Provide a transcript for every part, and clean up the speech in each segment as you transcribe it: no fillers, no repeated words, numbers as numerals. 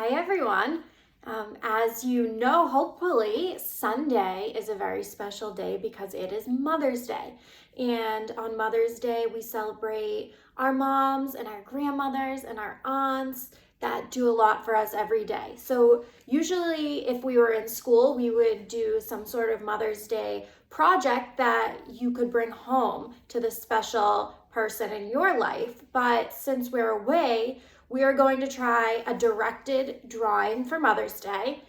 Hi everyone. As you know, hopefully Sunday is a very special day because it is Mother's Day. And on Mother's Day, we celebrate our moms and our grandmothers and our aunts that do a lot for us every day. So usually if we were in school, we would do some sort of Mother's Day project that you could bring home to the special person in your life. But since we're away, we are going to try a directed drawing for Mother's Day.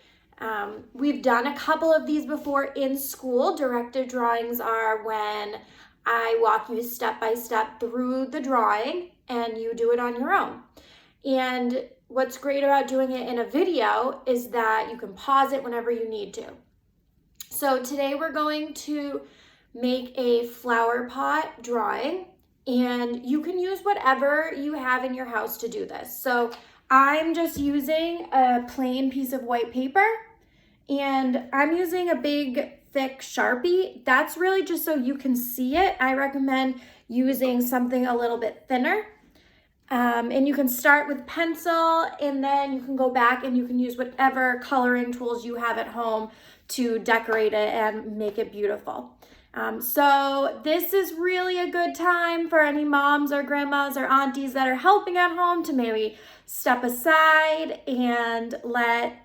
We've done a couple of these before in school. Directed drawings are when I walk you step by step through the drawing and you do it on your own. And what's great about doing it in a video is that you can pause it whenever you need to. So today we're going to make a flower pot drawing. And you can use whatever you have in your house to do this. So I'm just using a plain piece of white paper and I'm using a big thick Sharpie. That's really just so you can see it. I recommend using something a little bit thinner. And you can start with pencil and then you can go back and you can use whatever coloring tools you have at home to decorate it and make it beautiful. So this is really a good time for any moms or grandmas or aunties that are helping at home to maybe step aside and let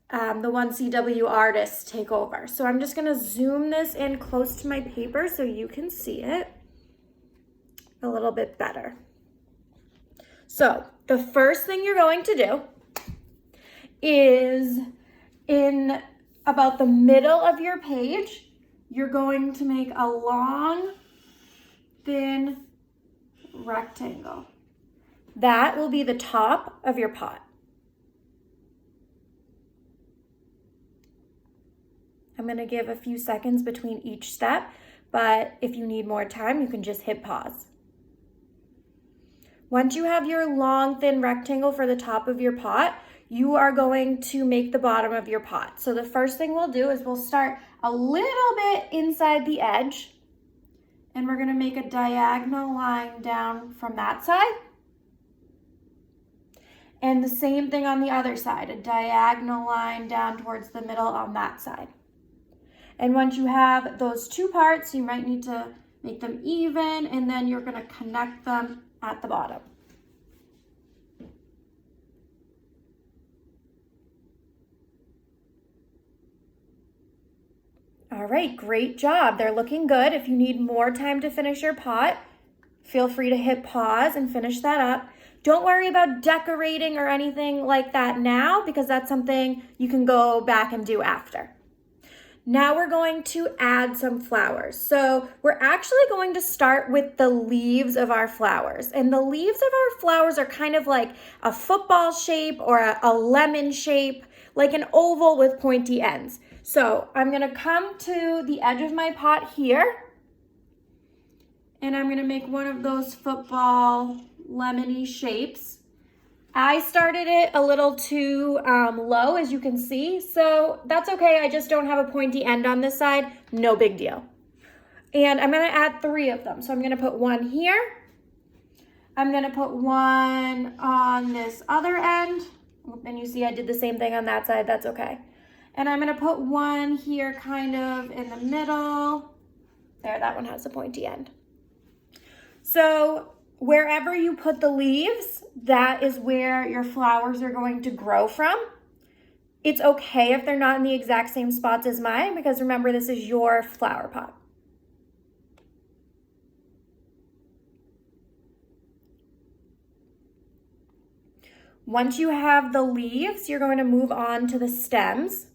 the 1CW artist take over. So I'm just gonna zoom this in close to my paper so you can see it a little bit better. So the first thing you're going to do is in about the middle of your page, you're going to make a long, thin rectangle. That will be the top of your pot. I'm going to give a few seconds between each step, but if you need more time, you can just hit pause. Once you have your long, thin rectangle for the top of your pot, you are going to make the bottom of your pot. So the first thing we'll do is we'll start a little bit inside the edge and we're gonna make a diagonal line down from that side. And the same thing on the other side, a diagonal line down towards the middle on that side. And once you have those two parts, you might need to make them even and then you're gonna connect them at the bottom. All right, great job. They're looking good. If you need more time to finish your pot, feel free to hit pause and finish that up. Don't worry about decorating or anything like that now because that's something you can go back and do after. Now we're going to add some flowers. So we're actually going to start with the leaves of our flowers. And the leaves of our flowers are kind of like a football shape or a lemon shape, like an oval with pointy ends. So I'm gonna come to the edge of my pot here and I'm gonna make one of those football lemony shapes. I started it a little too low, as you can see, so that's okay. I just don't have a pointy end on this side, no big deal. And I'm gonna add 3 of them. So I'm gonna put one here. I'm gonna put one on this other end. And you see I did the same thing on that side, that's okay. And I'm gonna put one here kind of in the middle. There, that one has a pointy end. So wherever you put the leaves, that is where your flowers are going to grow from. It's okay if they're not in the exact same spots as mine because remember, this is your flower pot. Once you have the leaves, you're going to move on to the stems.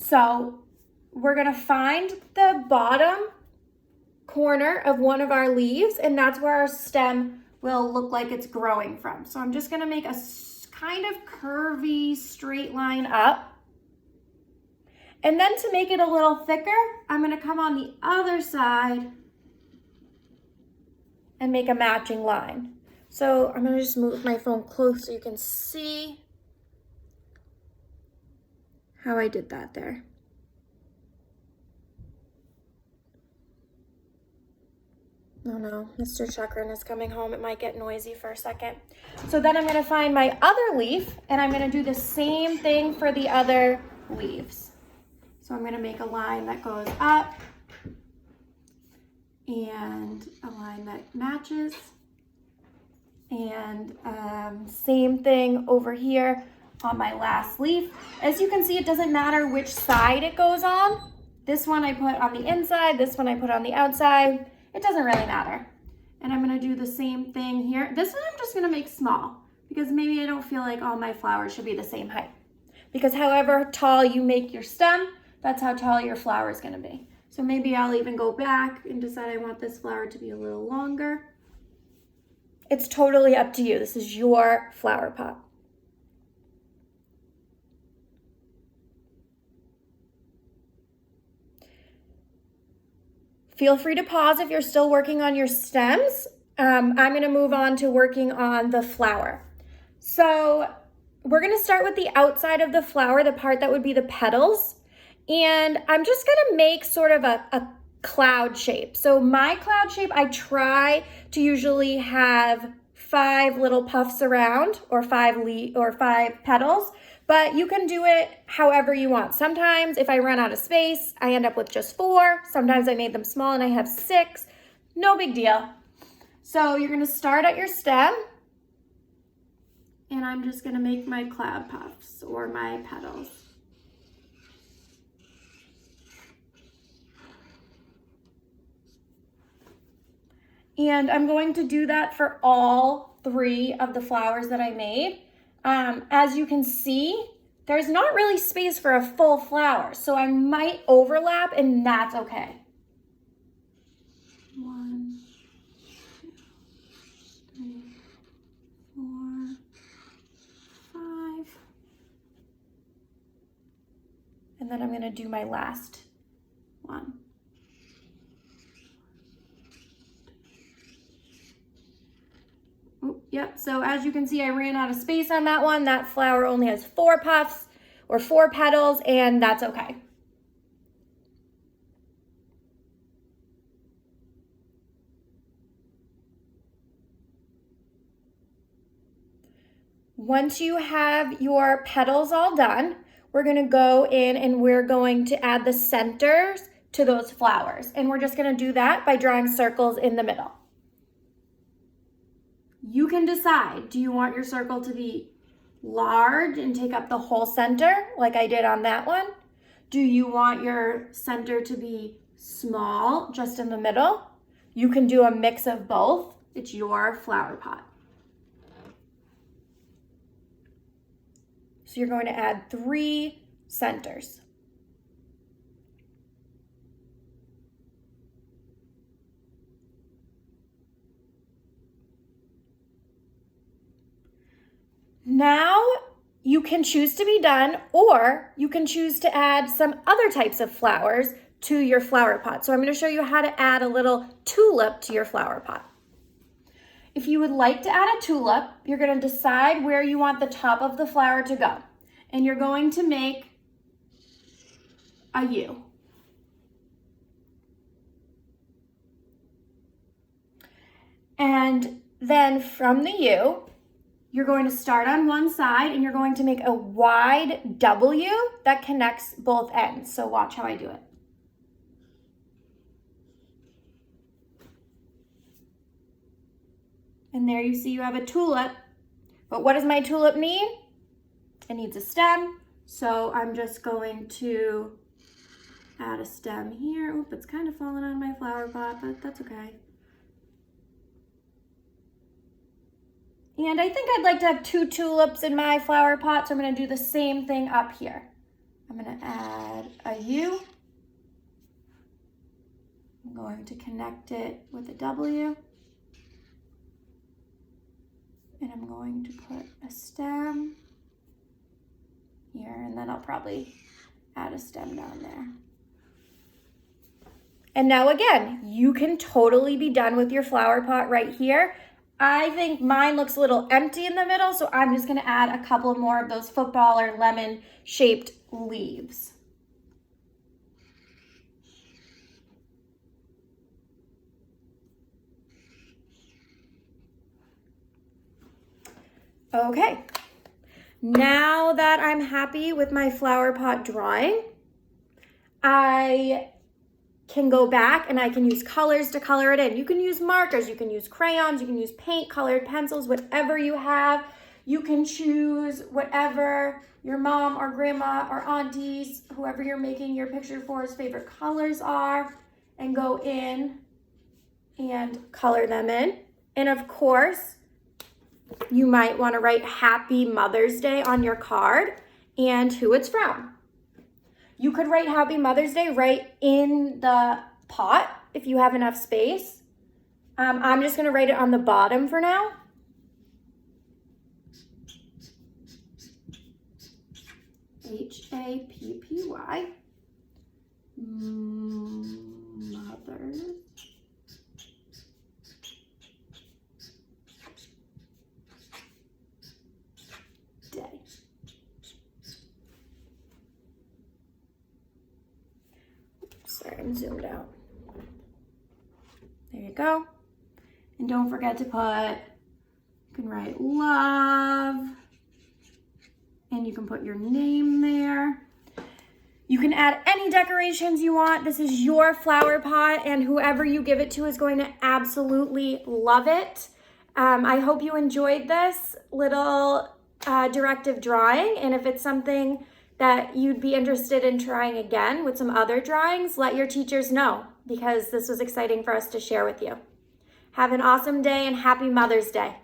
So we're gonna find the bottom corner of one of our leaves and that's where our stem will look like it's growing from. So I'm just gonna make a kind of curvy straight line up. And then to make it a little thicker, I'm gonna come on the other side and make a matching line. So I'm gonna just move my phone close so you can see how I did that there. Oh no, Mr. Chakran is coming home. It might get noisy for a second. So then I'm gonna find my other leaf and I'm gonna do the same thing for the other leaves. So I'm gonna make a line that goes up and a line that matches. And same thing over here on my last leaf. As you can see, it doesn't matter which side it goes on. This one I put on the inside, this one I put on the outside. It doesn't really matter. And I'm gonna do the same thing here. This one I'm just gonna make small because maybe I don't feel like all my flowers should be the same height. Because however tall you make your stem, that's how tall your flower is gonna be. So maybe I'll even go back and decide I want this flower to be a little longer. It's totally up to you. This is your flower pot. Feel free to pause if you're still working on your stems. I'm gonna move on to working on the flower. So we're gonna start with the outside of the flower, the part that would be the petals. And I'm just gonna make sort of a cloud shape. So my cloud shape, I try to usually have 5 little puffs around or 5 petals, but you can do it however you want. Sometimes if I run out of space, I end up with just 4. Sometimes I made them small and I have 6. No big deal. So you're gonna start at your stem and I'm just gonna make my cloud puffs or my petals. And I'm going to do that for all 3 of the flowers that I made. As you can see, there's not really space for a full flower, so I might overlap and that's okay. 1, 2, 3, 4, 5. And then I'm gonna do my last one. Yep, so as you can see, I ran out of space on that one. That flower only has 4 puffs or 4 petals, and that's okay. Once you have your petals all done, we're gonna go in and we're going to add the centers to those flowers. And we're just gonna do that by drawing circles in the middle. You can decide, do you want your circle to be large and take up the whole center like I did on that one? Do you want your center to be small, just in the middle? You can do a mix of both. It's your flower pot. So you're going to add 3 centers. Now you can choose to be done, or you can choose to add some other types of flowers to your flower pot. So I'm going to show you how to add a little tulip to your flower pot. If you would like to add a tulip, you're going to decide where you want the top of the flower to go. And you're going to make a U. And then from the U, you're going to start on one side and you're going to make a wide W that connects both ends. So watch how I do it. And there you see you have a tulip. But what does my tulip need? It needs a stem. So I'm just going to add a stem here. Oop, it's kind of falling out of my flower pot, but that's okay. And I think I'd like to have 2 tulips in my flower pot, so I'm gonna do the same thing up here. I'm gonna add a U. I'm going to connect it with a W. And I'm going to put a stem here, and then I'll probably add a stem down there. And now again, you can totally be done with your flower pot right here. I think mine looks a little empty in the middle, so I'm just gonna add a couple more of those football or lemon shaped leaves. Okay, now that I'm happy with my flower pot drawing, I can go back and I can use colors to color it in. You can use markers, you can use crayons, you can use paint, colored pencils, whatever you have. You can choose whatever your mom or grandma or aunties, whoever you're making your picture for's favorite colors are, and go in and color them in. And of course, you might want to write Happy Mother's Day on your card and who it's from. You could write Happy Mother's Day right in the pot if you have enough space. I'm just going to write it on the bottom for now. Happy Mother's Day. Sorry, I'm zoomed out. There you go. And don't forget to you can write love, and you can put your name there. You can add any decorations you want. This is your flower pot, and whoever you give it to is going to absolutely love it. I hope you enjoyed this little directive drawing, and if it's something that you'd be interested in trying again with some other drawings, let your teachers know, because this was exciting for us to share with you. Have an awesome day and happy Mother's Day.